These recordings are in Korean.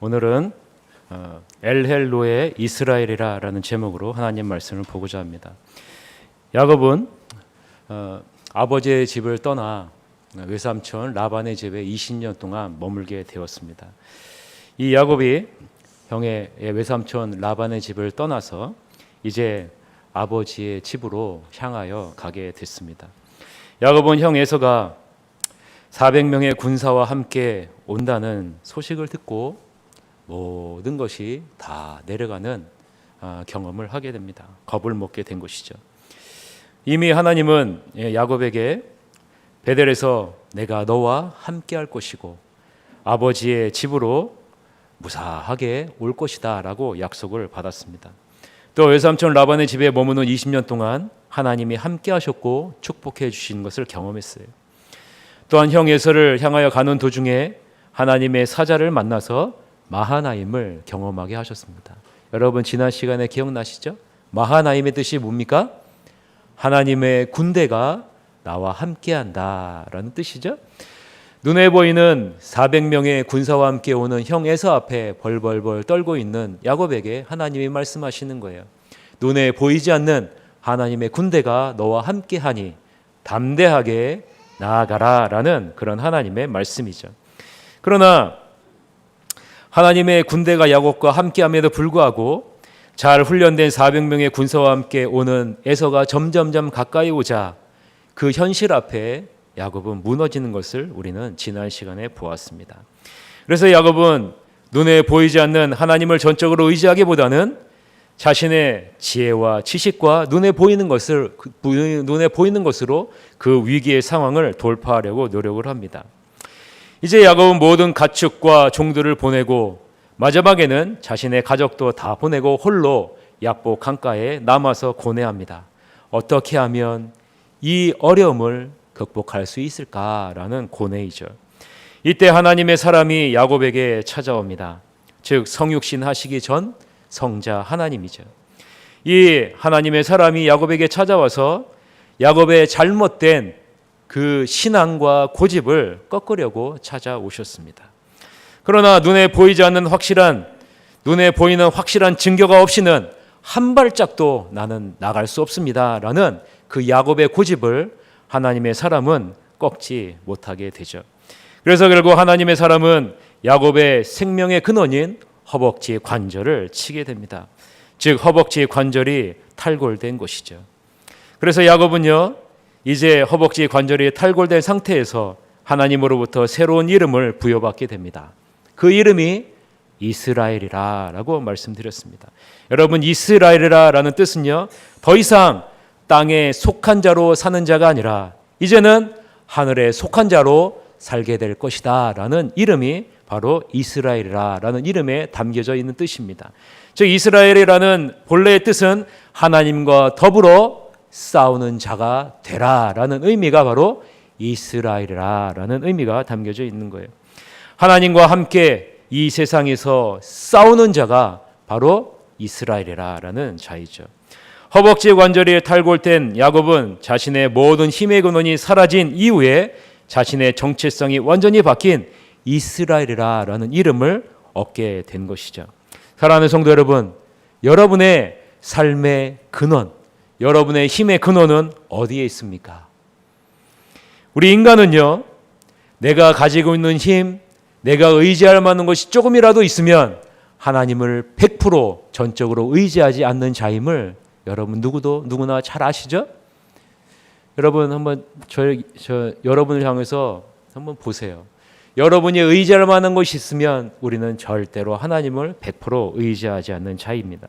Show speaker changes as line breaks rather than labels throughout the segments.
오늘은 엘헬로의 이스라엘이라는 제목으로 하나님 말씀을 보고자 합니다. 야곱은 아버지의 집을 떠나 외삼촌 라반의 집에 20년 동안 머물게 되었습니다. 이 야곱이 형의 외삼촌 라반의 집을 떠나서 이제 아버지의 집으로 향하여 가게 됐습니다. 야곱은 형 에서가 400명의 군사와 함께 온다는 소식을 듣고 모든 것이 다 내려가는 경험을 하게 됩니다. 겁을 먹게 된 것이죠. 이미 하나님은 야곱에게 베델에서 내가 너와 함께 할 것이고 아버지의 집으로 무사하게 올 것이다 라고 약속을 받았습니다. 또 외삼촌 라반의 집에 머무는 20년 동안 하나님이 함께 하셨고 축복해 주신 것을 경험했어요. 또한 형 에서를 향하여 가는 도중에 하나님의 사자를 만나서 마하나임을 경험하게 하셨습니다. 여러분 지난 시간에 기억나시죠? 마하나임의 뜻이 뭡니까? 하나님의 군대가 나와 함께한다라는 뜻이죠. 눈에 보이는 400명의 군사와 함께 오는 형 에서 앞에 벌벌벌 떨고 있는 야곱에게 하나님이 말씀하시는 거예요. 눈에 보이지 않는 하나님의 군대가 너와 함께하니 담대하게 나아가라 라는 그런 하나님의 말씀이죠. 그러나 하나님의 군대가 야곱과 함께함에도 불구하고 잘 훈련된 400명의 군사와 함께 오는 에서가 점점점 가까이 오자 그 현실 앞에 야곱은 무너지는 것을 우리는 지난 시간에 보았습니다. 그래서 야곱은 눈에 보이지 않는 하나님을 전적으로 의지하기보다는 자신의 지혜와 지식과 눈에 보이는 것으로 그 위기의 상황을 돌파하려고 노력을 합니다. 이제 야곱은 모든 가축과 종들을 보내고 마지막에는 자신의 가족도 다 보내고 홀로 야복 강가에 남아서 고뇌합니다. 어떻게 하면 이 어려움을 극복할 수 있을까라는 고뇌이죠. 이때 하나님의 사람이 야곱에게 찾아옵니다. 즉 성육신 하시기 전 성자 하나님이죠. 이 하나님의 사람이 야곱에게 찾아와서 야곱의 잘못된 그 신앙과 고집을 꺾으려고 찾아오셨습니다. 그러나 눈에 보이는 확실한 증거가 없이는 한 발짝도 나는 나갈 수 없습니다 라는 그 야곱의 고집을 하나님의 사람은 꺾지 못하게 되죠. 그래서 결국 하나님의 사람은 야곱의 생명의 근원인 허벅지 관절을 치게 됩니다. 즉 허벅지 관절이 탈골된 것이죠. 그래서 야곱은요 이제 허벅지 관절이 탈골된 상태에서 하나님으로부터 새로운 이름을 부여받게 됩니다. 그 이름이 이스라엘이라고 말씀드렸습니다. 여러분 이스라엘이라는 뜻은요 더 이상 땅에 속한 자로 사는 자가 아니라 이제는 하늘에 속한 자로 살게 될 것이다 라는 이름이 바로 이스라엘이라는 이름에 담겨져 있는 뜻입니다. 즉 이스라엘이라는 본래의 뜻은 하나님과 더불어 싸우는 자가 되라라는 의미가 바로 이스라엘이라는 의미가 담겨져 있는 거예요. 하나님과 함께 이 세상에서 싸우는 자가 바로 이스라엘이라는 자이죠. 허벅지 관절이 탈골된 야곱은 자신의 모든 힘의 근원이 사라진 이후에 자신의 정체성이 완전히 바뀐 이스라엘이라는 이름을 얻게 된 것이죠. 사랑하는 성도 여러분, 여러분의 삶의 근원, 여러분의 힘의 근원은 어디에 있습니까? 우리 인간은요, 내가 가지고 있는 힘, 내가 의지할 만한 것이 조금이라도 있으면 하나님을 100% 전적으로 의지하지 않는 자임을 여러분 누구나 잘 아시죠? 여러분 한번 여러분을 향해서 한번 보세요. 여러분이 의지할 만한 것이 있으면 우리는 절대로 하나님을 100% 의지하지 않는 자입니다.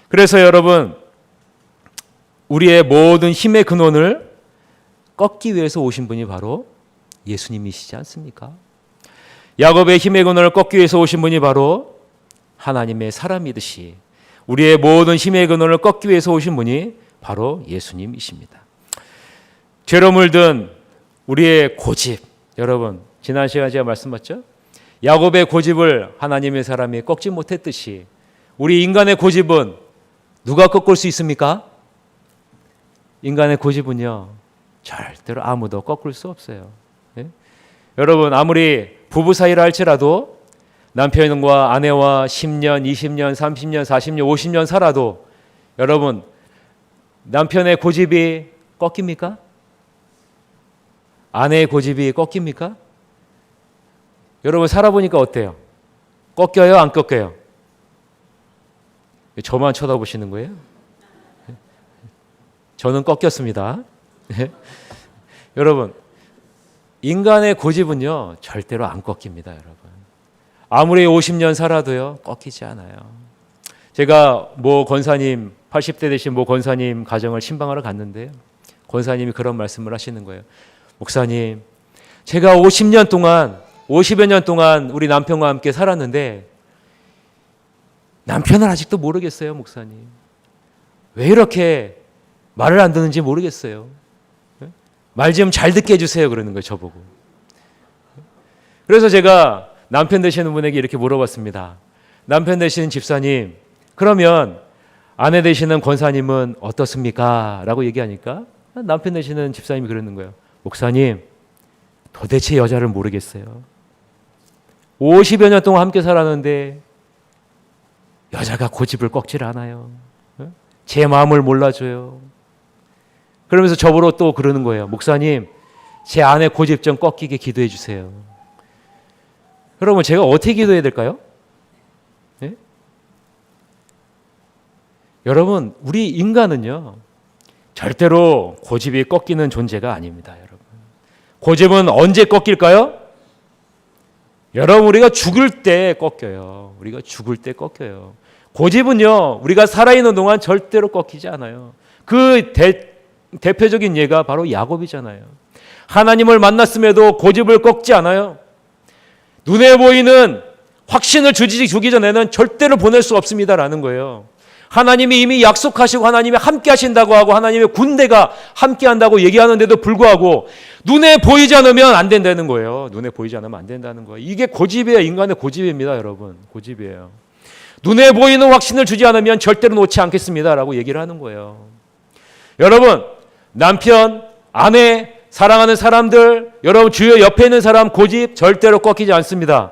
그래서 여러분 우리의 모든 힘의 근원을 꺾기 위해서 오신 분이 바로 예수님이시지 않습니까? 야곱의 힘의 근원을 꺾기 위해서 오신 분이 바로 하나님의 사람이듯이 우리의 모든 힘의 근원을 꺾기 위해서 오신 분이 바로 예수님이십니다. 죄로 물든 우리의 고집, 여러분 지난 시간에 제가 말씀드렸죠? 야곱의 고집을 하나님의 사람이 꺾지 못했듯이 우리 인간의 고집은 누가 꺾을 수 있습니까? 인간의 고집은요 절대로 아무도 꺾을 수 없어요. 예? 여러분 아무리 부부 사이라 할지라도 남편과 아내와 10년, 20년, 30년, 40년, 50년 살아도 여러분 남편의 고집이 꺾입니까? 아내의 고집이 꺾입니까? 여러분 살아보니까 어때요? 꺾여요? 안 꺾여요? 저만 쳐다보시는 거예요? 저는 꺾였습니다. 여러분 인간의 고집은요 절대로 안 꺾입니다. 여러분 아무리 50년 살아도요 꺾이지 않아요. 제가 모 권사님 80대 되신 모 권사님 가정을 신방하러 갔는데요. 권사님이 그런 말씀을 하시는 거예요. 목사님, 제가 50여 년 동안 우리 남편과 함께 살았는데 남편을 아직도 모르겠어요, 목사님. 왜 이렇게 말을 안 듣는지 모르겠어요. 말 좀 잘 듣게 해주세요, 그러는 거예요, 저보고. 그래서 제가 남편 되시는 분에게 이렇게 물어봤습니다. 남편 되시는 집사님, 그러면 아내 되시는 권사님은 어떻습니까? 라고 얘기하니까 남편 되시는 집사님이 그러는 거예요. 목사님, 도대체 여자를 모르겠어요. 50여 년 동안 함께 살았는데 여자가 고집을 꺾질 않아요. 제 마음을 몰라줘요. 그러면서 저보고 또 그러는 거예요. 목사님, 제 아내 고집 좀 꺾이게 기도해 주세요. 여러분, 제가 어떻게 기도해야 될까요? 네? 여러분, 우리 인간은요 절대로 고집이 꺾이는 존재가 아닙니다. 여러분, 고집은 언제 꺾일까요? 여러분, 우리가 죽을 때 꺾여요. 우리가 죽을 때 꺾여요. 고집은요 우리가 살아있는 동안 절대로 꺾이지 않아요. 그 대표적인 예가 바로 야곱이잖아요. 하나님을 만났음에도 고집을 꺾지 않아요. 눈에 보이는 확신을 주기 전에는 절대로 보낼 수 없습니다라는 거예요. 하나님이 이미 약속하시고 하나님이 함께 하신다고 하고 하나님의 군대가 함께 한다고 얘기하는데도 불구하고 눈에 보이지 않으면 안 된다는 거예요. 눈에 보이지 않으면 안 된다는 거예요. 이게 고집이에요. 인간의 고집입니다. 여러분, 고집이에요. 눈에 보이는 확신을 주지 않으면 절대로 놓지 않겠습니다라고 얘기를 하는 거예요. 여러분, 남편, 아내, 사랑하는 사람들, 여러분 주요 옆에 있는 사람 고집 절대로 꺾이지 않습니다.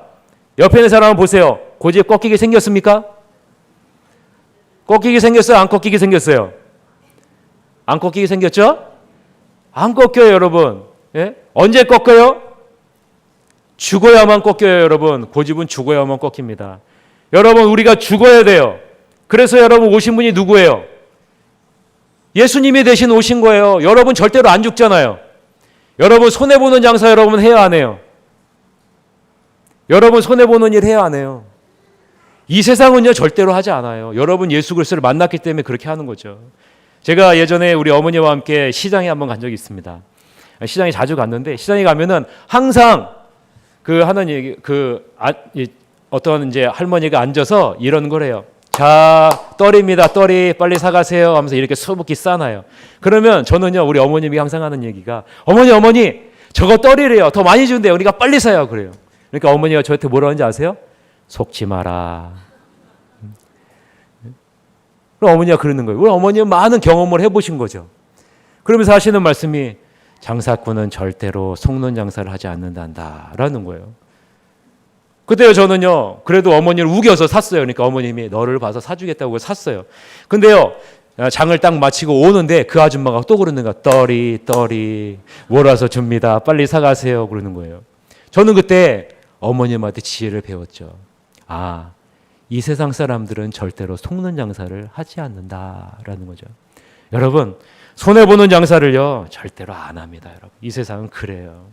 옆에 있는 사람 보세요. 고집 꺾이게 생겼습니까? 꺾이게 생겼어요? 안 꺾이게 생겼어요? 안 꺾이게 생겼죠? 안 꺾여요, 여러분. 예? 언제 꺾여요? 죽어야만 꺾여요, 여러분. 고집은 죽어야만 꺾입니다. 여러분, 우리가 죽어야 돼요. 그래서 여러분 오신 분이 누구예요? 예수님이 대신 오신 거예요. 여러분 절대로 안 죽잖아요. 여러분 손해보는 장사 여러분 해야 안 해요? 여러분 손해보는 일 해야 안 해요? 이 세상은요 절대로 하지 않아요. 여러분 예수 그리스도를 만났기 때문에 그렇게 하는 거죠. 제가 예전에 우리 어머니와 함께 시장에 한번 간 적이 있습니다. 시장에 자주 갔는데 시장에 가면은 항상 그 하는 얘기 어떤 이제 할머니가 앉아서 이런 거래요. 자, 떨입니다. 떨이 빨리 사가세요 하면서 이렇게 수북히 싸놔요. 그러면 저는요 우리 어머님이 항상 하는 얘기가 어머니 저거 떨이래요. 더 많이 준대요. 우리가 빨리 사요 그래요. 그러니까 어머니가 저한테 뭐라 하는지 아세요? 속지 마라. 그럼 어머니가 그러는 거예요. 우리 어머니는 많은 경험을 해보신 거죠. 그러면서 하시는 말씀이 장사꾼은 절대로 속는 장사를 하지 않는단다라는 거예요. 그때요 저는요 그래도 어머니를 우겨서 샀어요. 그러니까 어머님이 너를 봐서 사주겠다고 샀어요. 근데요 장을 딱 마치고 오는데 그 아줌마가 또 그러는 거야. 떨이 몰아서 줍니다. 빨리 사가세요 그러는 거예요. 저는 그때 어머님한테 지혜를 배웠죠. 아, 이 세상 사람들은 절대로 속는 장사를 하지 않는다라는 거죠. 여러분 손해보는 장사를요 절대로 안 합니다. 여러분 이 세상은 그래요.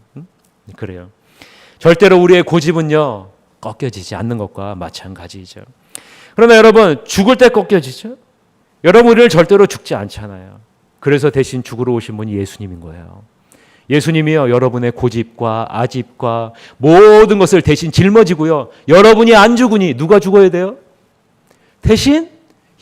그래요. 절대로 우리의 고집은요 꺾여지지 않는 것과 마찬가지죠. 그러나 여러분 죽을 때 꺾여지죠. 여러분 우리를 절대로 죽지 않잖아요. 그래서 대신 죽으러 오신 분이 예수님인 거예요. 예수님이요 여러분의 고집과 아집과 모든 것을 대신 짊어지고요. 여러분이 안 죽으니 누가 죽어야 돼요? 대신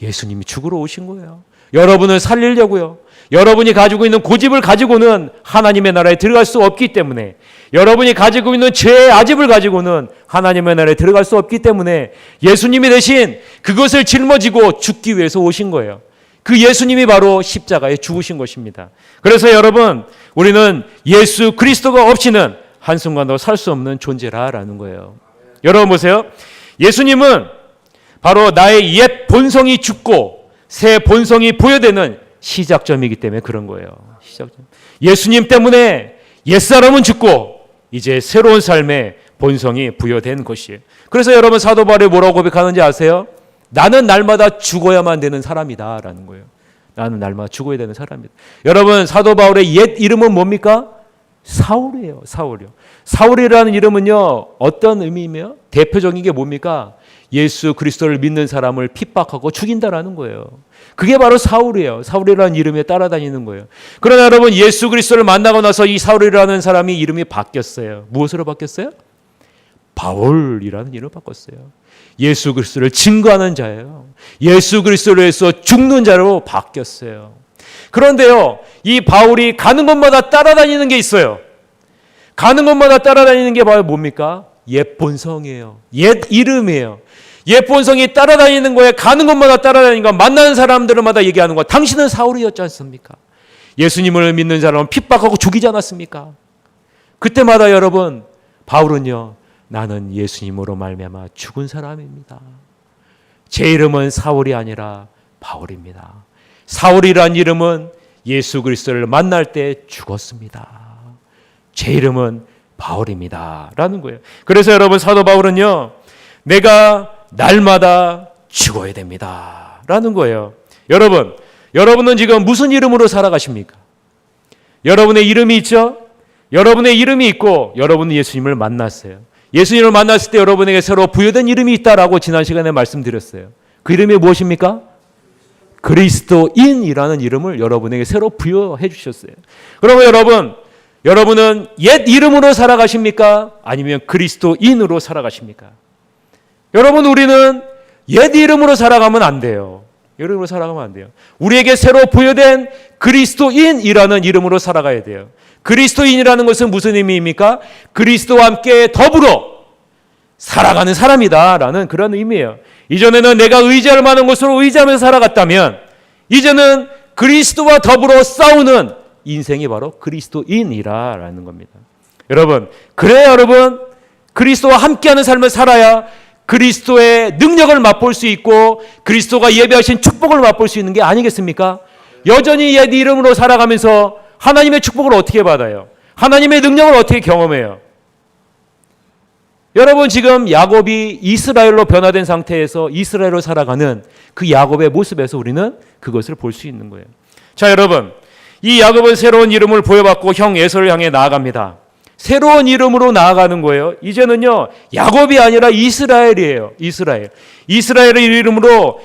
예수님이 죽으러 오신 거예요. 여러분을 살리려고요. 여러분이 가지고 있는 고집을 가지고는 하나님의 나라에 들어갈 수 없기 때문에 여러분이 가지고 있는 죄의 아집을 가지고는 하나님의 나라에 들어갈 수 없기 때문에 예수님이 대신 그것을 짊어지고 죽기 위해서 오신 거예요. 그 예수님이 바로 십자가에 죽으신 것입니다. 그래서 여러분 우리는 예수 그리스도가 없이는 한순간도 살 수 없는 존재라는 거예요. 여러분 보세요. 예수님은 바로 나의 옛 본성이 죽고 새 본성이 부여되는 시작점이기 때문에 그런 거예요. 시작점. 예수님 때문에 옛사람은 죽고 이제 새로운 삶의 본성이 부여된 것이에요. 그래서 여러분 사도 바울이 뭐라고 고백하는지 아세요? 나는 날마다 죽어야만 되는 사람이다 라는 거예요. 나는 날마다 죽어야 되는 사람이다. 여러분 사도 바울의 옛 이름은 뭡니까? 사울이에요. 사울이요. 사울이라는 이름은요 어떤 의미이며 대표적인 게 뭡니까? 예수 그리스도를 믿는 사람을 핍박하고 죽인다라는 거예요. 그게 바로 사울이에요. 사울이라는 이름에 따라다니는 거예요. 그러나 여러분 예수 그리스도를 만나고 나서 이 사울이라는 사람이 이름이 바뀌었어요. 무엇으로 바뀌었어요? 바울이라는 이름을 바꿨어요. 예수 그리스도를 증거하는 자예요. 예수 그리스도를 위해서 죽는 자로 바뀌었어요. 그런데요, 이 바울이 가는 곳마다 따라다니는 게 있어요. 가는 곳마다 따라다니는 게 바로 뭡니까? 옛 본성이에요. 옛 이름이에요. 옛 본성이 따라다니는 거에 가는 곳마다 따라다니는 거, 만나는 사람들마다 얘기하는 거. 당신은 사울이었지 않습니까? 예수님을 믿는 사람은 핍박하고 죽이지 않았습니까? 그때마다 여러분 바울은요, 나는 예수님으로 말미암아 죽은 사람입니다. 제 이름은 사울이 아니라 바울입니다. 사울이란 이름은 예수 그리스도를 만날 때 죽었습니다. 제 이름은 바울입니다 라는 거예요. 그래서 여러분 사도 바울은요, 내가 날마다 죽어야 됩니다 라는 거예요. 여러분은 지금 무슨 이름으로 살아가십니까? 여러분의 이름이 있죠? 여러분의 이름이 있고 여러분은 예수님을 만났어요. 예수님을 만났을 때 여러분에게 새로 부여된 이름이 있다라고 지난 시간에 말씀드렸어요. 그 이름이 무엇입니까? 그리스도인이라는 이름을 여러분에게 새로 부여해 주셨어요. 그러면 여러분은 옛 이름으로 살아가십니까? 아니면 그리스도인으로 살아가십니까? 여러분, 우리는 옛 이름으로 살아가면 안 돼요. 이름으로 살아가면 안 돼요. 우리에게 새로 부여된 그리스도인이라는 이름으로 살아가야 돼요. 그리스도인이라는 것은 무슨 의미입니까? 그리스도와 함께 더불어 살아가는 사람이다라는 그런 의미예요. 이전에는 내가 의지할 만한 것으로 의지하면서 살아갔다면 이제는 그리스도와 더불어 싸우는 인생이 바로 그리스도인이라는 겁니다. 그래야 여러분 그리스도와 함께하는 삶을 살아야 그리스도의 능력을 맛볼 수 있고 그리스도가 예배하신 축복을 맛볼 수 있는 게 아니겠습니까? 여전히 옛 이름으로 살아가면서 하나님의 축복을 어떻게 받아요? 하나님의 능력을 어떻게 경험해요? 여러분, 지금 야곱이 이스라엘로 변화된 상태에서 이스라엘로 살아가는 그 야곱의 모습에서 우리는 그것을 볼 수 있는 거예요. 자, 여러분, 이 야곱은 새로운 이름을 부여받고 형 에서를 향해 나아갑니다. 새로운 이름으로 나아가는 거예요. 이제는요, 야곱이 아니라 이스라엘이에요. 이스라엘의 이름으로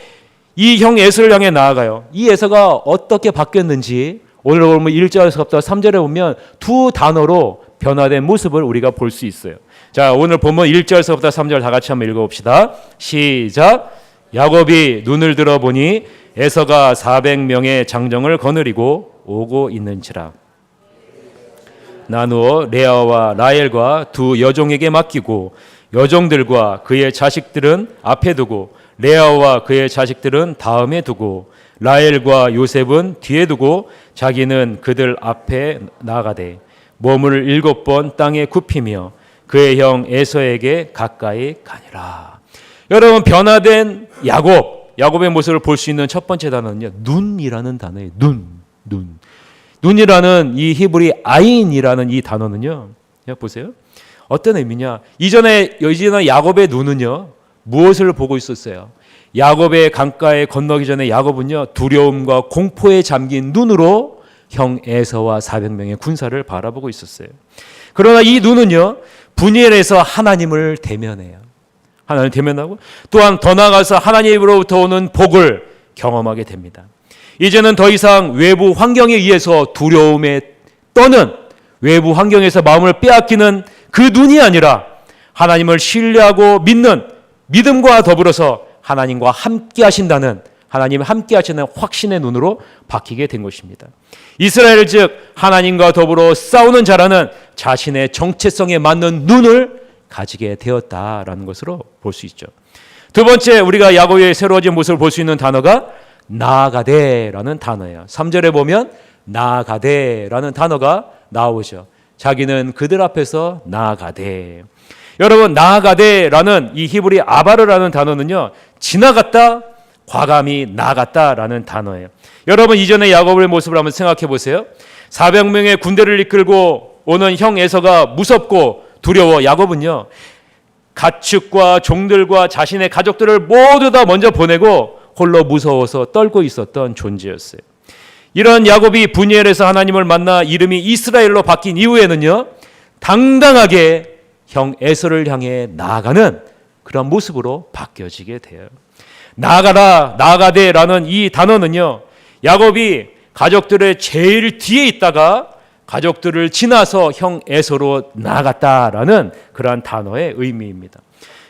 이 형 에서를 향해 나아가요. 이 에서가 어떻게 바뀌었는지 오늘 보면 1절에서부터 3절에 보면 두 단어로 변화된 모습을 우리가 볼 수 있어요. 자, 오늘 보면 1절에서부터 3절 다 같이 한번 읽어봅시다. 시작. 야곱이 눈을 들어보니 에서가 400명의 장정을 거느리고 오고 있는지라. 나누어 레아와 라헬과 두 여종에게 맡기고 여종들과 그의 자식들은 앞에 두고 레아와 그의 자식들은 다음에 두고 라헬과 요셉은 뒤에 두고 자기는 그들 앞에 나가되 몸을 7번 땅에 굽히며 그의 형 에서에게 가까이 가니라. 여러분, 변화된 야곱의 모습을 볼 수 있는 첫 번째 단어는요, 눈이라는 단어예요. 눈이라는 이 히브리 아인이라는 이 단어는요, 보세요. 어떤 의미냐? 이전에 야곱의 눈은요, 무엇을 보고 있었어요? 야곱의 강가에 건너기 전에 야곱은요, 두려움과 공포에 잠긴 눈으로 형 에서와 400명의 군사를 바라보고 있었어요. 그러나 이 눈은요, 분열해서 하나님을 대면해요. 하나님을 대면하고 또한 더 나아가서 하나님으로부터 오는 복을 경험하게 됩니다. 이제는 더 이상 외부 환경에 의해서 두려움에 떠는, 외부 환경에서 마음을 빼앗기는 그 눈이 아니라 하나님을 신뢰하고 믿는 믿음과 더불어서 하나님과 함께 하신다는, 하나님 함께 하시는 확신의 눈으로 바뀌게 된 것입니다. 이스라엘 즉 하나님과 더불어 싸우는 자라는 자신의 정체성에 맞는 눈을 가지게 되었다라는 것으로 볼 수 있죠. 두 번째, 우리가 야곱의 새로워진 모습을 볼 수 있는 단어가 나아가되라는 단어예요. 3절에 보면 나아가되라는 단어가 나오죠. 자기는 그들 앞에서 나아가되. 여러분, 나아가되라는 이 히브리 아바르라는 단어는요, 지나갔다, 과감히 나아갔다라는 단어예요. 여러분, 이전의 야곱의 모습을 한번 생각해 보세요. 400명의 군대를 이끌고 오는 형 에서가 무섭고 두려워 야곱은요, 가축과 종들과 자신의 가족들을 모두 다 먼저 보내고 홀로 무서워서 떨고 있었던 존재였어요. 이런 야곱이 분이엘에서 하나님을 만나 이름이 이스라엘로 바뀐 이후에는요, 당당하게 형 에서를 향해 나아가는 그런 모습으로 바뀌어지게 돼요. 나아가라, 나아가되라는 이 단어는요, 야곱이 가족들의 제일 뒤에 있다가 가족들을 지나서 형 에서로 나아갔다라는 그러한 단어의 의미입니다.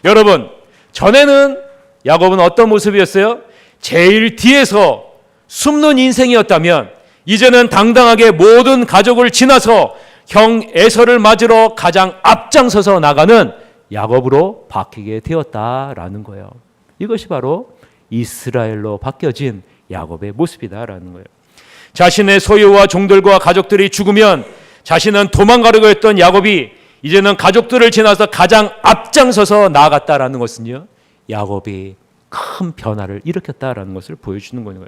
여러분, 전에는 야곱은 어떤 모습이었어요? 제일 뒤에서 숨는 인생이었다면 이제는 당당하게 모든 가족을 지나서 형 에서를 맞으러 가장 앞장서서 나가는 야곱으로 바뀌게 되었다라는 거예요. 이것이 바로 이스라엘로 바뀌어진 야곱의 모습이다라는 거예요. 자신의 소유와 종들과 가족들이 죽으면 자신은 도망가려고 했던 야곱이 이제는 가족들을 지나서 가장 앞장서서 나아갔다라는 것은요, 야곱이 큰 변화를 일으켰다라는 것을 보여주는 거예요.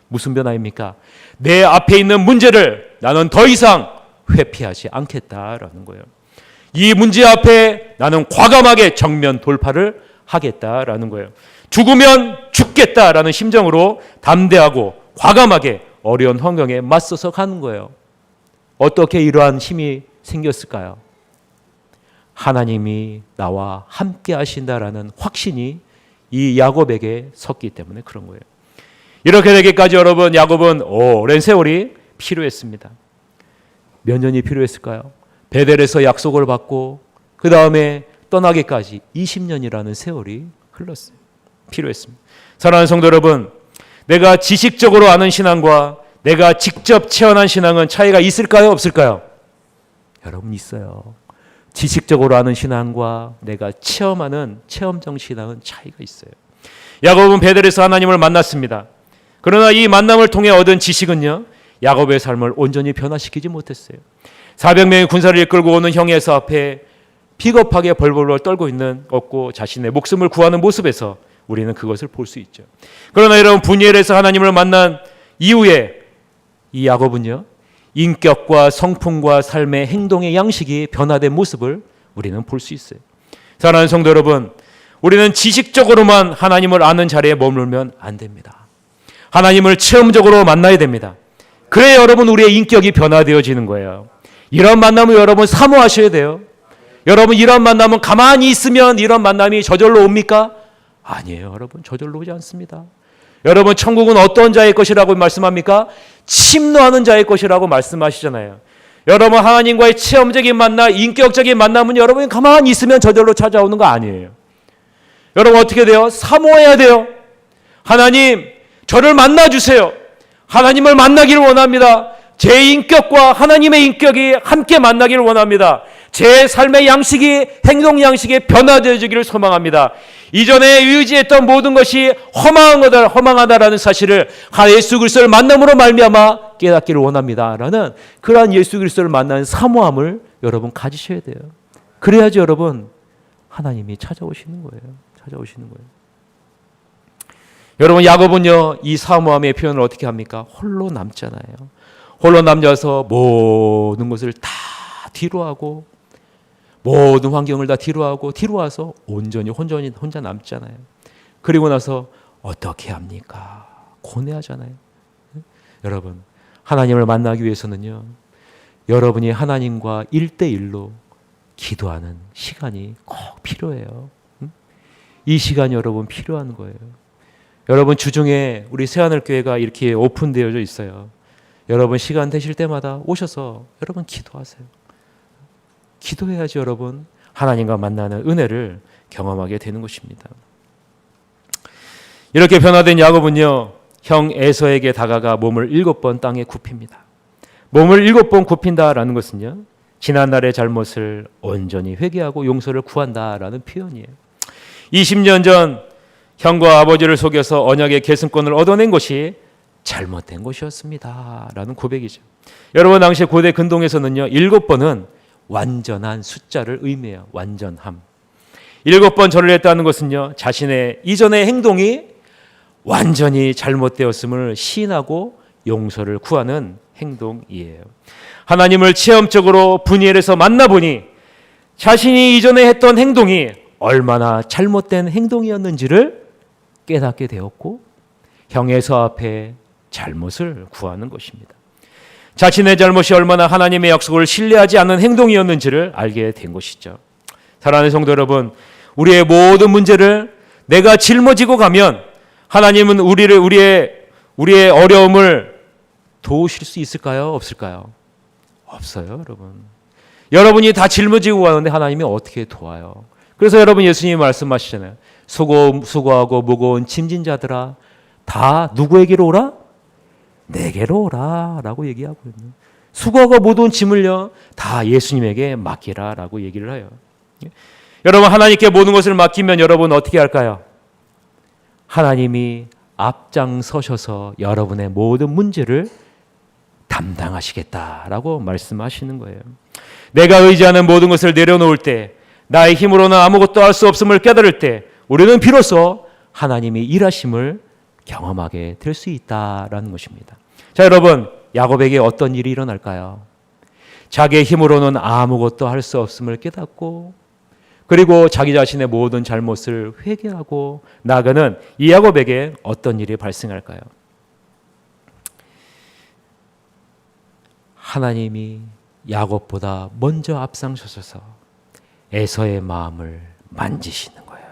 무슨 변화입니까? 내 앞에 있는 문제를 나는 더 이상 회피하지 않겠다라는 거예요. 이 문제 앞에 나는 과감하게 정면 돌파를 하겠다라는 거예요. 죽으면 죽겠다라는 심정으로 담대하고 과감하게 어려운 환경에 맞서서 가는 거예요. 어떻게 이러한 힘이 생겼을까요? 하나님이 나와 함께 하신다라는 확신이 이 야곱에게 섰기 때문에 그런 거예요. 이렇게 되기까지 여러분, 야곱은 오랜 세월이 필요했습니다. 몇 년이 필요했을까요? 베델에서 약속을 받고 그 다음에 떠나기까지 20년이라는 세월이 흘렀어요. 필요했습니다. 사랑하는 성도 여러분, 내가 지식적으로 아는 신앙과 내가 직접 체험한 신앙은 차이가 있을까요? 없을까요? 여러분, 있어요. 지식적으로 아는 신앙과 내가 체험하는 체험적 신앙은 차이가 있어요. 야곱은 베델에서 하나님을 만났습니다. 그러나 이 만남을 통해 얻은 지식은요, 야곱의 삶을 온전히 변화시키지 못했어요. 400명의 군사를 이끌고 오는 형 에서 앞에 비겁하게 벌벌 떨고 있는 없고 자신의 목숨을 구하는 모습에서 우리는 그것을 볼 수 있죠. 그러나 여러분, 분이엘에서 하나님을 만난 이후에 이 야곱은요, 인격과 성품과 삶의 행동의 양식이 변화된 모습을 우리는 볼 수 있어요. 사랑하는 성도 여러분, 우리는 지식적으로만 하나님을 아는 자리에 머물면 안 됩니다. 하나님을 체험적으로 만나야 됩니다. 그래야 여러분, 우리의 인격이 변화되어지는 거예요. 이런 만남을 여러분 사모하셔야 돼요. 여러분, 이런 만남은 가만히 있으면 이런 만남이 저절로 옵니까? 아니에요. 여러분, 저절로 오지 않습니다. 여러분, 천국은 어떤 자의 것이라고 말씀합니까? 침노하는 자의 것이라고 말씀하시잖아요. 여러분, 하나님과의 체험적인 만남, 인격적인 만남은 여러분이 가만히 있으면 저절로 찾아오는 거 아니에요. 여러분, 어떻게 돼요? 사모해야 돼요. 하나님, 저를 만나주세요. 하나님을 만나기를 원합니다. 제 인격과 하나님의 인격이 함께 만나기를 원합니다. 제 삶의 양식이, 행동 양식이 변화되어지기를 소망합니다. 이전에 의지했던 모든 것이 허망하다라는 사실을 예수 그리스도를 만남으로 말미암아 깨닫기를 원합니다라는 그러한 예수 그리스도를 만나는 사모함을 여러분 가지셔야 돼요. 그래야지 여러분, 하나님이 찾아오시는 거예요. 찾아오시는 거예요. 여러분, 야곱은요, 이 사모함의 표현을 어떻게 합니까? 홀로 남잖아요. 홀로 남자서 모든 것을 다 뒤로하고 모든 환경을 다 뒤로하고 뒤로 와서 온전히 혼자 남잖아요. 그리고 나서 어떻게 합니까? 고뇌하잖아요. 여러분, 하나님을 만나기 위해서는요, 여러분이 하나님과 1대1로 기도하는 시간이 꼭 필요해요. 이 시간이 여러분 필요한 거예요. 여러분, 주중에 우리 새하늘교회가 이렇게 오픈되어져 있어요. 여러분, 시간 되실 때마다 오셔서 여러분 기도하세요. 기도해야지 여러분, 하나님과 만나는 은혜를 경험하게 되는 것입니다. 이렇게 변화된 야곱은요, 형 에서에게 다가가 몸을 7번 땅에 굽힙니다. 몸을 7번 굽힌다라는 것은요, 지난날의 잘못을 온전히 회개하고 용서를 구한다라는 표현이에요. 20년 전 형과 아버지를 속여서 언약의 계승권을 얻어낸 것이 잘못된 것이었습니다 라는 고백이죠. 여러분, 당시 고대 근동에서는요, 7번은 완전한 숫자를 의미해요. 완전함. 7번 절을 했다는 것은요, 자신의 이전의 행동이 완전히 잘못되었음을 시인하고 용서를 구하는 행동이에요. 하나님을 체험적으로 분이엘에서 만나보니 자신이 이전에 했던 행동이 얼마나 잘못된 행동이었는지를 깨닫게 되었고 형에서 앞에 잘못을 구하는 것입니다. 자신의 잘못이 얼마나 하나님의 약속을 신뢰하지 않는 행동이었는지를 알게 된 것이죠. 사랑하는 성도 여러분, 우리의 모든 문제를 내가 짊어지고 가면 하나님은 우리의 어려움을 도우실 수 있을까요? 없을까요? 없어요, 여러분. 여러분이 다 짊어지고 가는데 하나님이 어떻게 도와요? 그래서 여러분 예수님이 말씀하시잖아요. 수고하고 무거운 짐진 자들아 다 누구에게로 오라? 내게로 오라 라고 얘기하고 있는, 수고하고 모든 짐을요 다 예수님에게 맡기라 라고 얘기를 해요. 여러분, 하나님께 모든 것을 맡기면 여러분 어떻게 할까요? 하나님이 앞장서셔서 여러분의 모든 문제를 담당하시겠다라고 말씀하시는 거예요. 내가 의지하는 모든 것을 내려놓을 때, 나의 힘으로는 아무것도 할 수 없음을 깨달을 때 우리는 비로소 하나님이 일하심을 경험하게 될 수 있다라는 것입니다. 자, 여러분, 야곱에게 어떤 일이 일어날까요? 자기의 힘으로는 아무것도 할 수 없음을 깨닫고 그리고 자기 자신의 모든 잘못을 회개하고 나아가는 이 야곱에게 어떤 일이 발생할까요? 하나님이 야곱보다 먼저 앞장서셔서 에서의 마음을 만지시는 거예요.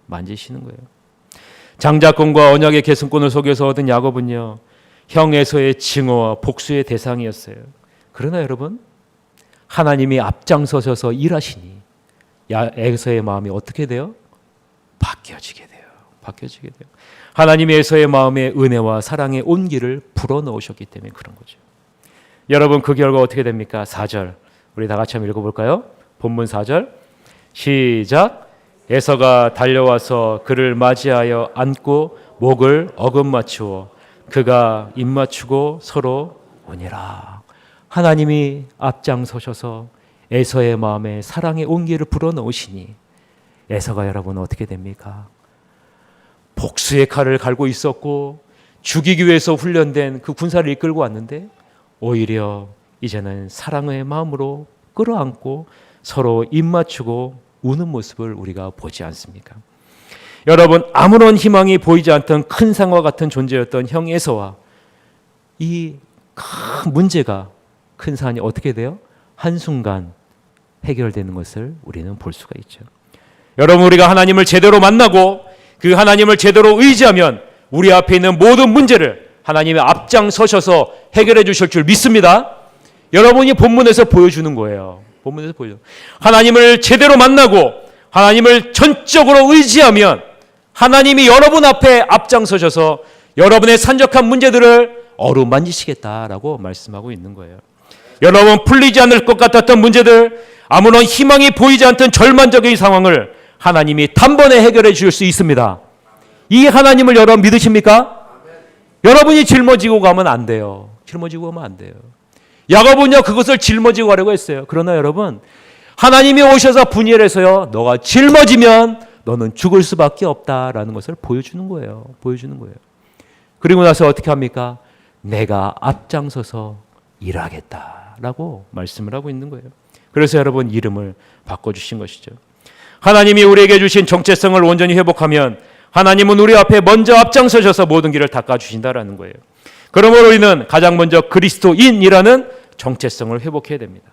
만지시는 거예요. 장자권과 언약의 계승권을 속여서 얻은 야곱은요, 형 에서의 증오와 복수의 대상이었어요. 그러나 여러분, 하나님이 앞장서셔서 일하시니 에서의 마음이 어떻게 돼요? 바뀌어지게 돼요. 바뀌어지게 돼요. 하나님이 에서의 마음에 은혜와 사랑의 온기를 불어넣으셨기 때문에 그런 거죠. 여러분, 그 결과 어떻게 됩니까? 4절 우리 다 같이 한번 읽어볼까요? 본문 4절 시작. 에서가 달려와서 그를 맞이하여 안고 목을 어긋맞추어 그가 입맞추고 서로 오니라. 하나님이 앞장서셔서 에서의 마음에 사랑의 온기를 불어넣으시니 에서가 여러분 어떻게 됩니까? 복수의 칼을 갈고 있었고 죽이기 위해서 훈련된 그 군사를 이끌고 왔는데 오히려 이제는 사랑의 마음으로 끌어안고 서로 입맞추고 우는 모습을 우리가 보지 않습니까? 여러분, 아무런 희망이 보이지 않던 큰 산과 같은 존재였던 형 에서와 이 큰 문제가, 큰 산이 어떻게 돼요? 한순간 해결되는 것을 우리는 볼 수가 있죠. 여러분, 우리가 하나님을 제대로 만나고 그 하나님을 제대로 의지하면 우리 앞에 있는 모든 문제를 하나님이 앞장서셔서 해결해 주실 줄 믿습니다. 여러분이 본문에서 보여주는 거예요. 본문에서 보여줘. 하나님을 제대로 만나고 하나님을 전적으로 의지하면 하나님이 여러분 앞에 앞장서셔서 여러분의 산적한 문제들을 어루만지시겠다라고 말씀하고 있는 거예요. 여러분, 풀리지 않을 것 같았던 문제들, 아무런 희망이 보이지 않던 절망적인 상황을 하나님이 단번에 해결해 주실 수 있습니다. 이 하나님을 여러분 믿으십니까? 여러분이 짊어지고 가면 안 돼요. 짊어지고 가면 안 돼요. 야곱은요 그것을 짊어지고 가려고 했어요. 그러나 여러분, 하나님이 오셔서 분이엘에서요 너가 짊어지면 너는 죽을 수밖에 없다라는 것을 보여주는 거예요. 보여주는 거예요. 그리고 나서 어떻게 합니까? 내가 앞장서서 일하겠다라고 말씀을 하고 있는 거예요. 그래서 여러분 이름을 바꿔주신 것이죠. 하나님이 우리에게 주신 정체성을 온전히 회복하면 하나님은 우리 앞에 먼저 앞장서셔서 모든 길을 닦아주신다라는 거예요. 그러므로 우리는 가장 먼저 그리스도인이라는 정체성을 회복해야 됩니다.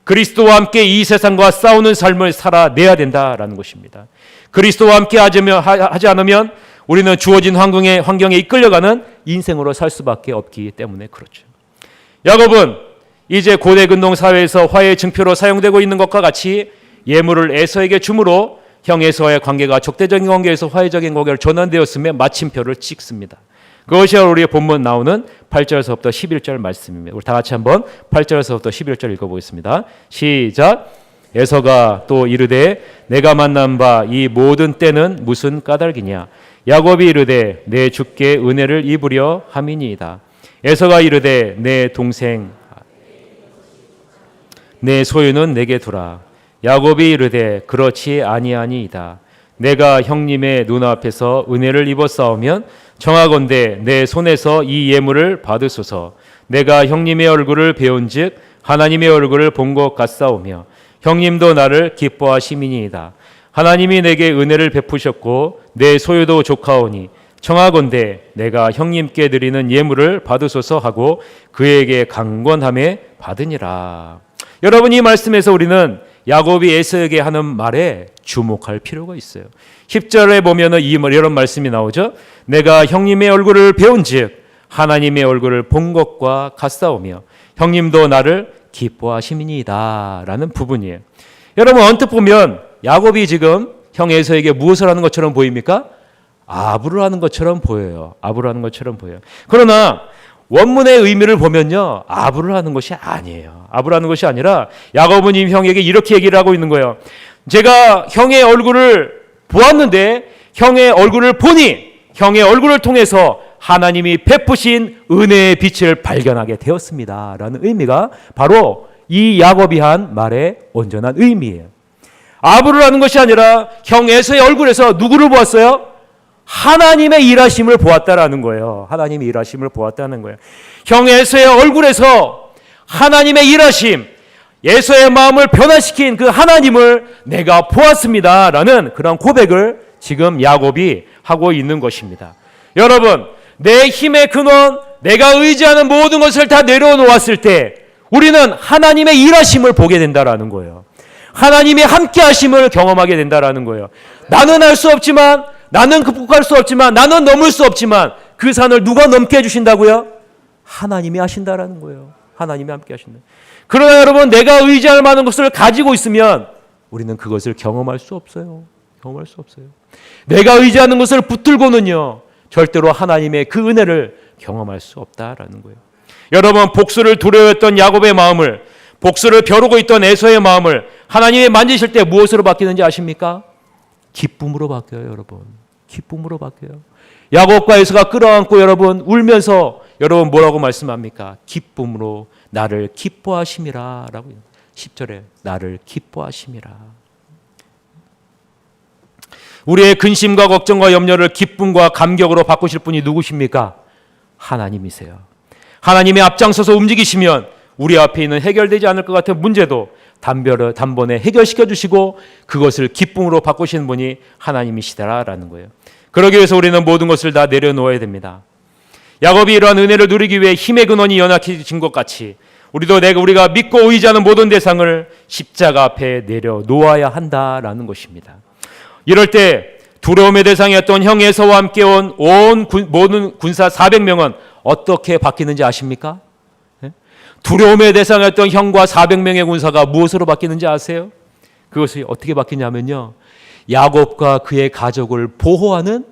그리스도와 함께 이 세상과 싸우는 삶을 살아내야 된다라는 것입니다. 그리스도와 함께 하지 않으면 우리는 주어진 환경에 이끌려가는 인생으로 살 수밖에 없기 때문에 그렇죠. 야곱은 이제 고대 근동 사회에서 화해의 증표로 사용되고 있는 것과 같이 예물을 에서에게 줌으로 형 에서와의 관계가 적대적인 관계에서 화해적인 관계로 전환되었음에 마침표를 찍습니다. 그것이 우리의 본문 나오는 8절에서부터 11절 말씀입니다. 우리 다 같이 한번 8절에서부터 11절 읽어보겠습니다. 시작. 에서가 또 이르되 내가 만난 바 이 모든 때는 무슨 까닭이냐. 야곱이 이르되 내 주께 은혜를 입으려 함이니이다. 에서가 이르되 내 동생 내 소유는 내게 두라. 야곱이 이르되 그렇지 아니하니이다. 내가 형님의 눈앞에서 은혜를 입었사오면 청하건대 내 손에서 이 예물을 받으소서. 내가 형님의 얼굴을 배운즉 하나님의 얼굴을 본 것 같사오며 형님도 나를 기뻐하심이니이다. 하나님이 내게 은혜를 베푸셨고 내 소유도 족하오니 청하건대 내가 형님께 드리는 예물을 받으소서 하고 그에게 강권함에 받으니라. 여러분, 이 말씀에서 우리는 야곱이 에서에게 하는 말에 주목할 필요가 있어요. 10절에 보면은 이런 말씀이 나오죠. 내가 형님의 얼굴을 배운즉 하나님의 얼굴을 본 것과 같사오며 형님도 나를 기뻐하심이니이다 라는 부분이에요. 여러분, 언뜻 보면 야곱이 지금 형 에서에게 무엇을 하는 것처럼 보입니까? 아부를 하는 것처럼 보여요. 아부를 하는 것처럼 보여요. 그러나 원문의 의미를 보면요, 아부를 하는 것이 아니에요. 아부를 하는 것이 아니라 야곱은 이 형에게 이렇게 얘기를 하고 있는 거예요. 제가 형의 얼굴을 보았는데 형의 얼굴을 보니 형의 얼굴을 통해서 하나님이 베푸신 은혜의 빛을 발견하게 되었습니다 라는 의미가 바로 이 야곱이 한 말의 온전한 의미예요. 아부를 하는 것이 아니라 형 에서의 얼굴에서 누구를 보았어요? 하나님의 일하심을 보았다라는 거예요. 하나님의 일하심을 보았다는 거예요. 형 에서의 얼굴에서 하나님의 일하심, 에서의 마음을 변화시킨 그 하나님을 내가 보았습니다라는 그런 고백을 지금 야곱이 하고 있는 것입니다. 여러분, 내 힘의 근원, 내가 의지하는 모든 것을 다 내려놓았을 때 우리는 하나님의 일하심을 보게 된다라는 거예요. 하나님의 함께하심을 경험하게 된다라는 거예요. 나는 할 수 없지만, 나는 극복할 수 없지만, 나는 넘을 수 없지만 그 산을 누가 넘게 해주신다고요? 하나님이 하신다라는 거예요. 하나님이 함께 하신다. 그러나 여러분, 내가 의지할 만한 것을 가지고 있으면 우리는 그것을 경험할 수 없어요. 경험할 수 없어요. 내가 의지하는 것을 붙들고는요, 절대로 하나님의 그 은혜를 경험할 수 없다라는 거예요. 여러분, 복수를 두려워했던 야곱의 마음을, 복수를 벼르고 있던 에서의 마음을 하나님이 만지실 때 무엇으로 바뀌는지 아십니까? 기쁨으로 바뀌어요, 여러분. 기쁨으로 바뀌어요. 야곱과 에서가 끌어안고 여러분 울면서 여러분 뭐라고 말씀합니까? 기쁨으로 나를 기뻐하심이라 라고 10절에 나를 기뻐하심이라. 우리의 근심과 걱정과 염려를 기쁨과 감격으로 바꾸실 분이 누구십니까? 하나님이세요. 하나님의 앞장서서 움직이시면 우리 앞에 있는 해결되지 않을 것 같은 문제도 단번에 해결시켜 주시고 그것을 기쁨으로 바꾸시는 분이 하나님이시다라는 거예요. 그러기 위해서 우리는 모든 것을 다 내려놓아야 됩니다. 야곱이 이러한 은혜를 누리기 위해 힘의 근원이 연약해진 것 같이 우리가 믿고 의지하는 모든 대상을 십자가 앞에 내려놓아야 한다라는 것입니다. 이럴 때 두려움의 대상이었던 형 에서와 함께 온 모든 군사 400명은 어떻게 바뀌는지 아십니까? 두려움의 대상이었던 형과 400명의 군사가 무엇으로 바뀌는지 아세요? 그것이 어떻게 바뀌냐면요, 야곱과 그의 가족을 보호하는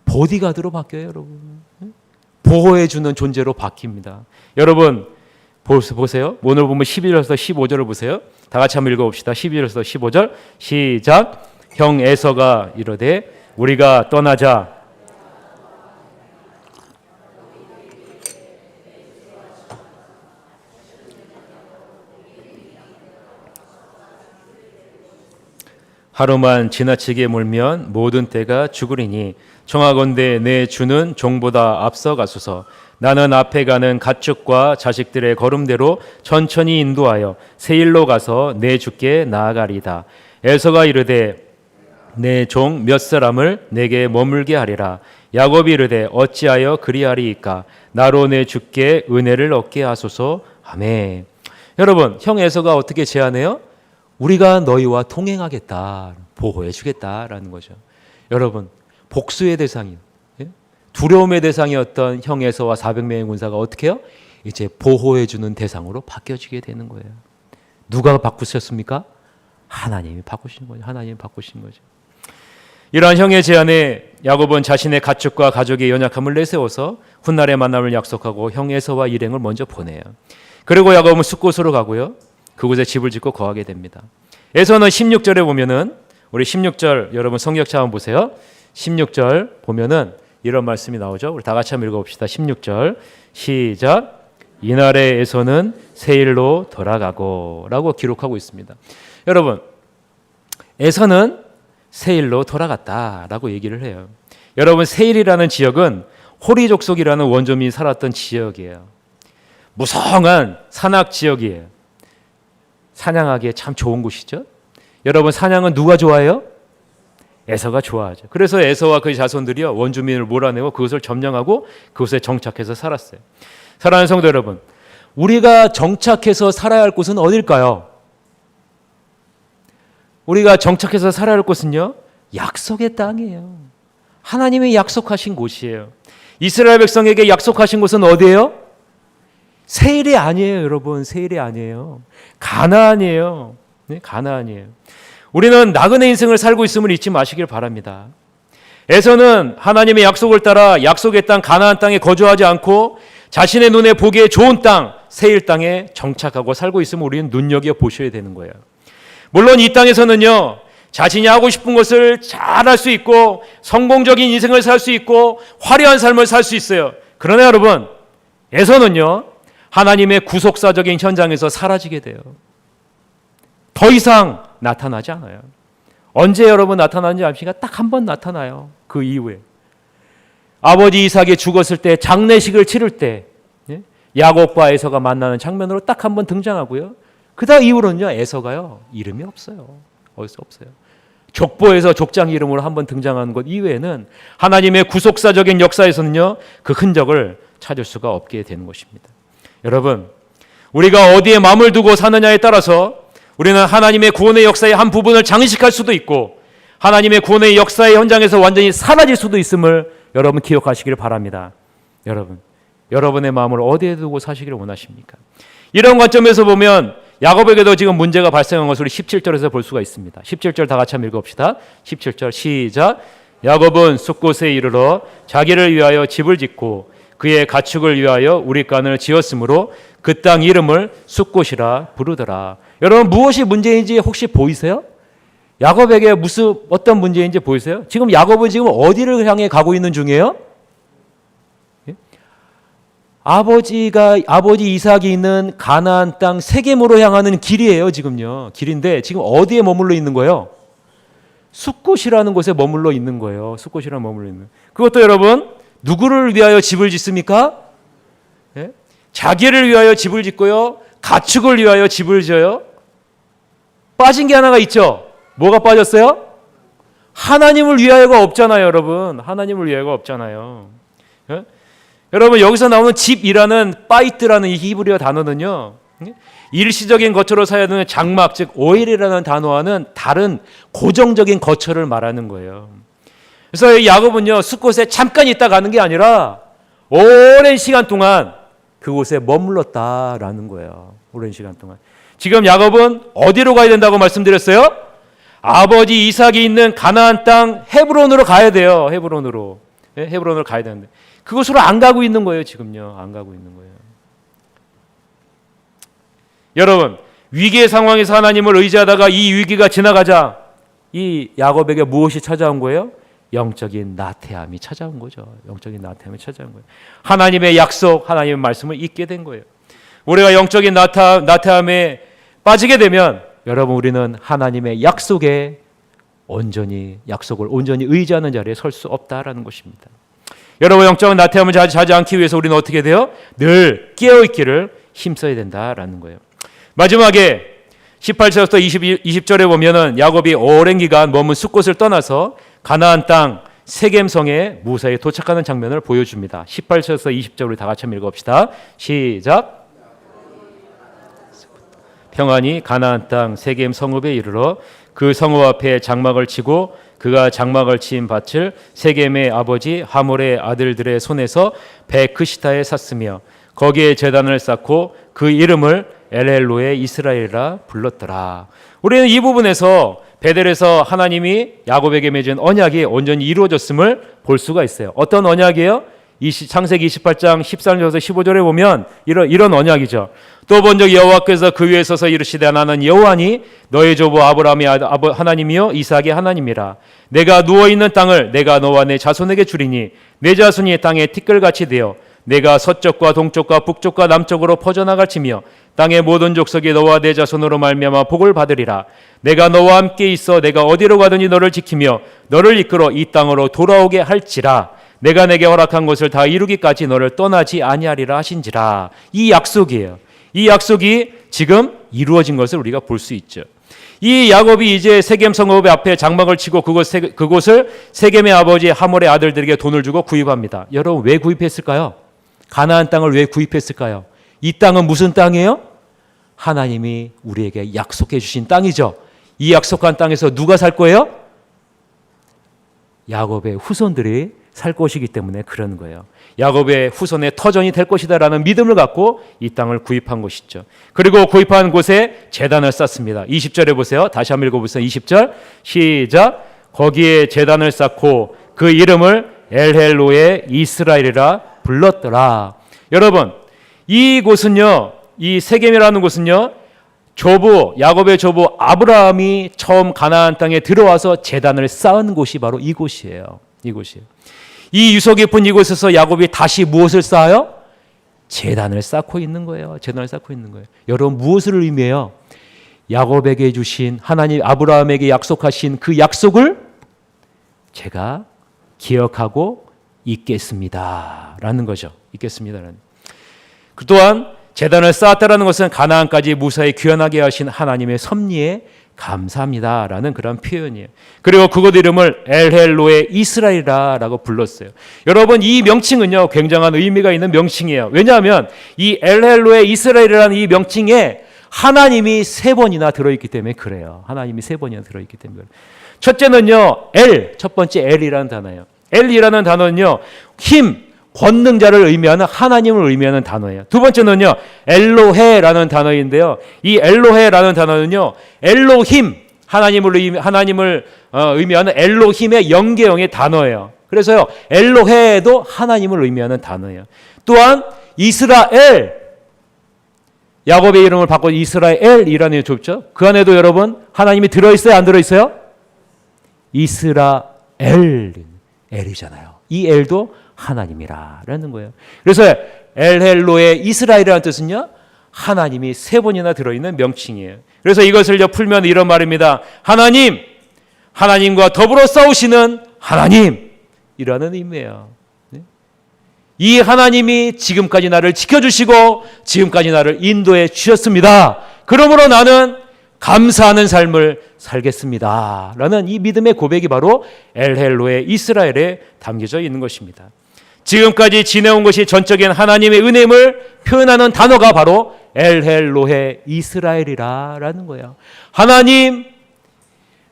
보디가드로 바뀌어요. 여러분, 보호해주는 존재로 바뀝니다. 여러분 보세요. 오늘 보면 12절에서 15절을 보세요. 다 같이 한번 읽어봅시다. 12절에서 15절 시작. 형 에서가 이르되 우리가 떠나자. 하루만 지나치게 몰면 모든 때가 죽으리니 청하건대 내 주는 종보다 앞서가소서. 나는 앞에 가는 가축과 자식들의 걸음대로 천천히 인도하여 세일로 가서 내 주께 나아가리다. 에서가 이르되 내 종 몇 사람을 내게 머물게 하리라. 야곱이 이르되 어찌하여 그리하리이까. 나로 내 주께 은혜를 얻게 하소서. 아멘. 여러분, 형 에서가 어떻게 제안해요? 우리가 너희와 동행하겠다, 보호해 주겠다라는 거죠. 여러분, 복수의 대상이, 두려움의 대상이었던 형 에서와 400명의 군사가 어떻게 해요? 이제 보호해 주는 대상으로 바뀌어지게 되는 거예요. 누가 바꾸셨습니까? 하나님이 바꾸신 거죠. 하나님이 바꾸신 거죠. 이러한 형의 제안에 야곱은 자신의 가축과 가족의 연약함을 내세워서 훗날의 만남을 약속하고 형 에서와 일행을 먼저 보내요. 그리고 야곱은 숫곳으로 가고요, 그곳에 집을 짓고 거하게 됩니다. 에서는 16절에 보면은, 우리 16절 여러분 성경책 한번 보세요. 16절 보면은 이런 말씀이 나오죠. 우리 다 같이 한번 읽어봅시다. 16절 시작. 이날에 에서는 세일로 돌아가고 라고 기록하고 있습니다. 여러분, 에서는 세일로 돌아갔다라고 얘기를 해요. 여러분, 세일이라는 지역은 호리 족속이라는 원주민이 살았던 지역이에요. 무성한 산악 지역이에요. 사냥하기에 참 좋은 곳이죠. 여러분, 사냥은 누가 좋아해요? 에서가 좋아하죠. 그래서 에서와 그의 자손들이요, 원주민을 몰아내고 그것을 점령하고 그곳에 정착해서 살았어요. 사랑하는 성도 여러분, 우리가 정착해서 살아야 할 곳은 어딜까요? 우리가 정착해서 살아야 할 곳은요, 약속의 땅이에요. 하나님이 약속하신 곳이에요. 이스라엘 백성에게 약속하신 곳은 어디예요? 세일이 아니에요, 여러분. 세일이 아니에요. 가나안이에요. 네, 가나안이에요. 우리는 나그네 인생을 살고 있음을 잊지 마시길 바랍니다. 에서는 하나님의 약속을 따라 약속의 땅 가나안 땅에 거주하지 않고 자신의 눈에 보기에 좋은 땅, 세일 땅에 정착하고 살고 있음을 우리는 눈여겨보셔야 되는 거예요. 물론 이 땅에서는요, 자신이 하고 싶은 것을 잘할 수 있고 성공적인 인생을 살 수 있고 화려한 삶을 살 수 있어요. 그러나 여러분, 에서는요, 하나님의 구속사적인 현장에서 사라지게 돼요. 더 이상 나타나지 않아요. 언제 여러분 나타나는지 아십니까? 딱 한 번 나타나요. 그 이후에 아버지 이삭이 죽었을 때 장례식을 치를 때 야곱과 에서가 만나는 장면으로 딱 한 번 등장하고요. 그다음 이후로는요, 에서가요 이름이 없어요. 어디서 없어요. 족보에서 족장 이름으로 한 번 등장하는 것 이외에는 하나님의 구속사적인 역사에서는요, 그 흔적을 찾을 수가 없게 되는 것입니다. 여러분, 우리가 어디에 마음을 두고 사느냐에 따라서 우리는 하나님의 구원의 역사의 한 부분을 장식할 수도 있고 하나님의 구원의 역사의 현장에서 완전히 사라질 수도 있음을 여러분 기억하시길 바랍니다. 여러분의 마음을 어디에 두고 사시기를 원하십니까? 이런 관점에서 보면 야곱에게도 지금 문제가 발생한 것을 우리 17절에서 볼 수가 있습니다. 17절 다 같이 한번 읽어봅시다. 17절 시작. 야곱은 숫곳에 이르러 자기를 위하여 집을 짓고 그의 가축을 위하여 우릿간을 지었으므로 그 땅 이름을 숫곳이라 부르더라. 여러분, 무엇이 문제인지 혹시 보이세요? 야곱에게 어떤 문제인지 보이세요? 지금 야곱은 지금 어디를 향해 가고 있는 중이에요? 아버지 이삭이 있는 가나안 땅 세겜으로 향하는 길이에요. 지금요, 길인데 지금 어디에 머물러 있는 거예요? 숫곳이라는 곳에 머물러 있는 거예요. 숫곳이라 머물러 있는. 그것도 여러분, 누구를 위하여 집을 짓습니까? 예? 자기를 위하여 집을 짓고요, 가축을 위하여 집을 지어요. 빠진 게 하나가 있죠. 뭐가 빠졌어요? 하나님을 위하여가 없잖아요, 여러분. 하나님을 위하여가 없잖아요. 예? 여러분, 여기서 나오는 집이라는 바이트라는 이 히브리어 단어는요, 일시적인 거처로 사용하는 장막, 즉 오일이라는 단어와는 다른 고정적인 거처를 말하는 거예요. 그래서 야곱은요, 숫곳에 잠깐 있다 가는 게 아니라 오랜 시간 동안 그곳에 머물렀다라는 거예요. 오랜 시간 동안. 지금 야곱은 어디로 가야 된다고 말씀드렸어요? 아버지 이삭이 있는 가나안 땅 헤브론으로 가야 돼요. 헤브론으로 가야 되는데 그곳으로 안 가고 있는 거예요. 지금요, 안 가고 있는 거예요. 여러분, 위기의 상황에서 하나님을 의지하다가 이 위기가 지나가자 이 야곱에게 무엇이 찾아온 거예요? 영적인 나태함이 찾아온 거죠. 영적인 나태함이 찾아온 거예요. 하나님의 약속, 하나님의 말씀을 잊게 된 거예요. 우리가 영적인 나태함에 빠지게 되면 여러분, 우리는 하나님의 약속을 온전히 의지하는 자리에 설 수 없다라는 것입니다. 여러분, 영적인 나태함을 자지 않기 위해서 우리는 어떻게 돼요? 늘 깨어있기를 힘써야 된다라는 거예요. 마지막에 18절부터 20절에 보면은 야곱이 오랜 기간 머문 숫곳을 떠나서 가나안 땅 세겜성에 무사히 도착하는 장면을 보여줍니다. 18절에서 20절 우리 다 같이 한번 읽어봅시다. 시작. 평안히 가나안 땅 세겜 성읍에 이르러 그 성읍 앞에 장막을 치고 그가 장막을 친 밭을 세겜의 아버지 하몰의 아들들의 손에서 베크시타에 샀으며 거기에 제단을 쌓고 그 이름을 엘엘로의 이스라엘이라 불렀더라. 우리는 이 부분에서 베델에서 하나님이 야곱에게 맺은 언약이 온전히 이루어졌음을 볼 수가 있어요. 어떤 언약이에요? 창세기 28장 13절에서 15절에 보면 이런 언약이죠. 또 본적 여호와께서 그 위에 서서 이르시되 나는 여호와니 너의 조부 아브라함의 하나님이요 이삭의 하나님이라. 내가 누워있는 땅을 내가 너와 내 자손에게 주리니 내 자손이 땅에 티끌같이 되어 내가 서쪽과 동쪽과 북쪽과 남쪽으로 퍼져나갈지며 땅의 모든 족속이 너와 내 자손으로 말미암아 복을 받으리라. 내가 너와 함께 있어 내가 어디로 가든지 너를 지키며 너를 이끌어 이 땅으로 돌아오게 할지라. 내가 내게 허락한 것을 다 이루기까지 너를 떠나지 아니하리라 하신지라. 이 약속이에요. 이 약속이 지금 이루어진 것을 우리가 볼 수 있죠. 이 야곱이 이제 세겜 성읍 앞에 장막을 치고 그곳을 세겜의 아버지 하몰의 아들들에게 돈을 주고 구입합니다. 여러분 왜 구입했을까요? 가나안 땅을 왜 구입했을까요? 이 땅은 무슨 땅이에요? 하나님이 우리에게 약속해 주신 땅이죠. 이 약속한 땅에서 누가 살 거예요? 야곱의 후손들이 살 것이기 때문에 그런 거예요. 야곱의 후손의 터전이 될 것이다라는 믿음을 갖고 이 땅을 구입한 것이죠. 그리고 구입한 곳에 제단을 쌓습니다. 20절에 보세요. 다시 한번 읽어보세요. 20절 시작. 거기에 제단을 쌓고 그 이름을 엘헬로에 이스라엘이라 불렀더라. 여러분 이곳은요, 이 세겜이라는 곳은요, 야곱의 조부 아브라함이 처음 가나안 땅에 들어와서 제단을 쌓은 곳이 바로 이곳이에요. 이 유서 깊은 이곳에서 야곱이 다시 무엇을 쌓아요? 제단을 쌓고 있는 거예요. 여러분 무엇을 의미해요? 야곱에게 주신 하나님 아브라함에게 약속하신 그 약속을 제가 기억하고 있겠습니다라는 거죠. 그 또한 제단을 쌓았다라는 것은 가나안까지 무사히 귀환하게 하신 하나님의 섭리에 감사합니다라는 그런 표현이에요. 그리고 그곳 이름을 엘헬로에 이스라엘이라고 불렀어요. 여러분 이 명칭은요 굉장한 의미가 있는 명칭이에요. 왜냐하면 이 엘헬로에 이스라엘이라는 이 명칭에 하나님이 3번이나 들어있기 때문에 그래요. 첫째는요 첫 번째 엘이라는 단어예요. 엘이라는 단어는요 힘, 권능자를 의미하는 하나님을 의미하는 단어예요. 두 번째는요 엘로헤라는 단어인데요. 이 엘로헤라는 단어는요 엘로힘, 하나님을 의미하는 엘로힘의 영계형의 단어예요. 그래서요 엘로헤도 하나님을 의미하는 단어예요. 또한 이스라엘, 야곱의 이름을 바꿔 이스라엘이라는 이름이 좁죠. 그 안에도 여러분 하나님이 들어있어요, 안 들어있어요? 엘이잖아요. 이 엘도 하나님이라는 거예요. 그래서 엘헬로의 이스라엘이라는 뜻은요 하나님이 3번이나 들어있는 명칭이에요. 그래서 이것을 풀면 이런 말입니다. 하나님과 더불어 싸우시는 하나님이라는 의미예요. 이 하나님이 지금까지 나를 지켜주시고 지금까지 나를 인도해 주셨습니다. 그러므로 나는 감사하는 삶을 살겠습니다 라는 이 믿음의 고백이 바로 엘헬로의 이스라엘에 담겨져 있는 것입니다. 지금까지 지내온 것이 전적인 하나님의 은혜임을 표현하는 단어가 바로 엘헬로의 이스라엘이라는 거예요. 하나님,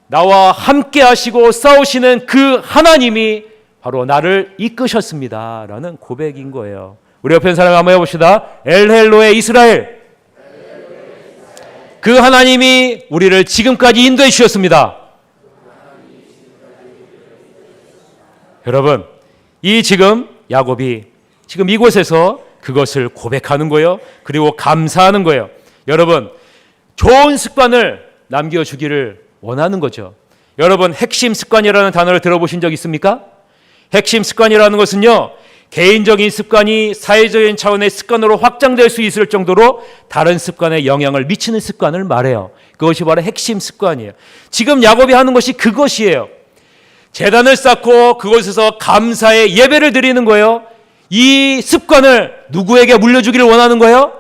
나와 함께 하시고 싸우시는 그 하나님이 바로 나를 이끄셨습니다 라는 고백인 거예요. 우리 옆에 사람 한번 해봅시다. 엘헬로의 이스라엘, 그 하나님이 우리를 지금까지 인도해 주셨습니다. 여러분, 야곱이 지금 이곳에서 그것을 고백하는 거예요. 그리고 감사하는 거예요. 여러분, 좋은 습관을 남겨주기를 원하는 거죠. 여러분, 핵심 습관이라는 단어를 들어보신 적 있습니까? 핵심 습관이라는 것은요, 개인적인 습관이 사회적인 차원의 습관으로 확장될 수 있을 정도로 다른 습관에 영향을 미치는 습관을 말해요. 그것이 바로 핵심 습관이에요. 지금 야곱이 하는 것이 그것이에요. 제단을 쌓고 그곳에서 감사의 예배를 드리는 거예요. 이 습관을 누구에게 물려주기를 원하는 거예요?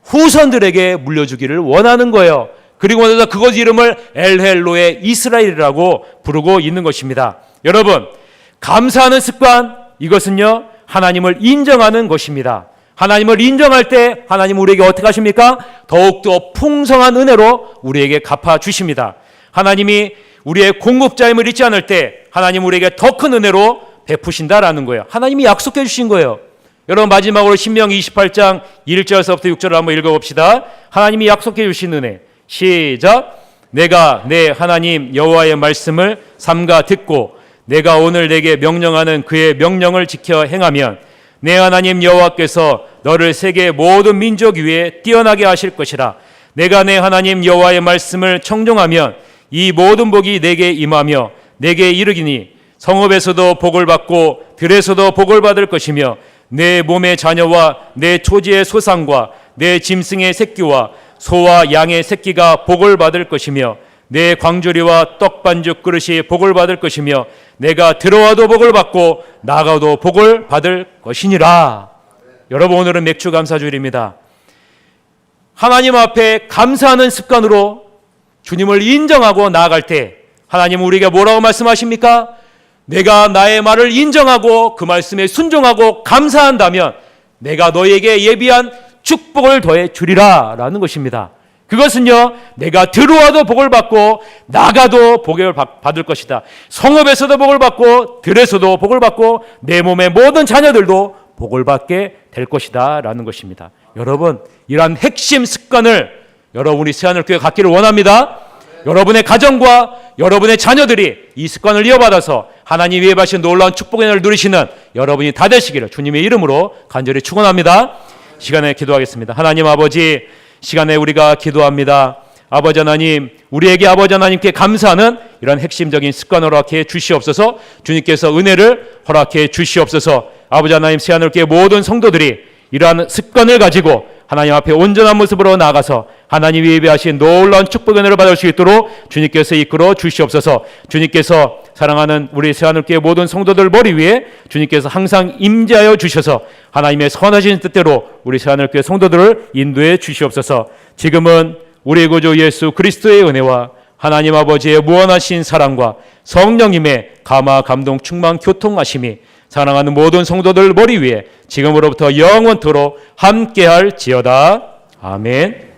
후손들에게 물려주기를 원하는 거예요. 그리고 나서 그곳 이름을 엘헬로의 이스라엘이라고 부르고 있는 것입니다. 여러분, 감사하는 습관, 이것은요 하나님을 인정하는 것입니다. 하나님을 인정할 때 하나님은 우리에게 어떻게 하십니까? 더욱더 풍성한 은혜로 우리에게 갚아주십니다. 하나님이 우리의 공급자임을 잊지 않을 때 하나님 우리에게 더 큰 은혜로 베푸신다라는 거예요. 하나님이 약속해 주신 거예요. 여러분, 마지막으로 신명기 28장 1절에서부터 6절을 한번 읽어봅시다. 하나님이 약속해 주신 은혜, 시작. 내가 내 하나님 여호와의 말씀을 삼가 듣고 내가 오늘 내게 명령하는 그의 명령을 지켜 행하면 내 하나님 여호와께서 너를 세계 모든 민족 위에 뛰어나게 하실 것이라. 내가 내 하나님 여호와의 말씀을 청종하면 이 모든 복이 내게 임하며 내게 이르기니 성읍에서도 복을 받고 들에서도 복을 받을 것이며 내 몸의 자녀와 내 초지의 소상과 내 짐승의 새끼와 소와 양의 새끼가 복을 받을 것이며 내 광주리와 떡반죽 그릇이 복을 받을 것이며 내가 들어와도 복을 받고 나가도 복을 받을 것이니라. 여러분, 오늘은 맥주 감사주일입니다. 하나님 앞에 감사하는 습관으로 주님을 인정하고 나아갈 때 하나님은 우리에게 뭐라고 말씀하십니까? 내가 나의 말을 인정하고 그 말씀에 순종하고 감사한다면 내가 너에게 예비한 축복을 더해 주리라 라는 것입니다. 그것은요, 내가 들어와도 복을 받고 나가도 복을 받을 것이다. 성읍에서도 복을 받고 들에서도 복을 받고 내 몸의 모든 자녀들도 복을 받게 될 것이다 라는 것입니다. 여러분, 이러한 핵심 습관을 여러분이 새하늘교회 갖기를 원합니다. 여러분의 가정과 여러분의 자녀들이 이 습관을 이어받아서 하나님이 예비하신 놀라운 축복의 날을 누리시는 여러분이 다 되시기를 주님의 이름으로 간절히 축원합니다. 시간에 기도하겠습니다. 하나님 아버지, 시간에 우리가 기도합니다. 아버지 하나님, 우리에게 아버지 하나님께 감사하는 이런 핵심적인 습관을 허락해 주시옵소서. 주님께서 은혜를 허락해 주시옵소서. 아버지 하나님, 새하늘교회 모든 성도들이 이러한 습관을 가지고 하나님 앞에 온전한 모습으로 나아가서 하나님이 예비하신 놀라운 축복의 은혜를 받을 수 있도록 주님께서 이끌어 주시옵소서. 주님께서 사랑하는 우리 새하늘교회 모든 성도들 머리 위에 주님께서 항상 임재하여 주셔서 하나님의 선하신 뜻대로 우리 새하늘교회 성도들을 인도해 주시옵소서. 지금은 우리 구주 예수 그리스도의 은혜와 하나님 아버지의 무한하신 사랑과 성령님의 감화 감동 충만 교통하심이 사랑하는 모든 성도들 머리 위에 지금으로부터 영원토록 함께할지어다. 아멘.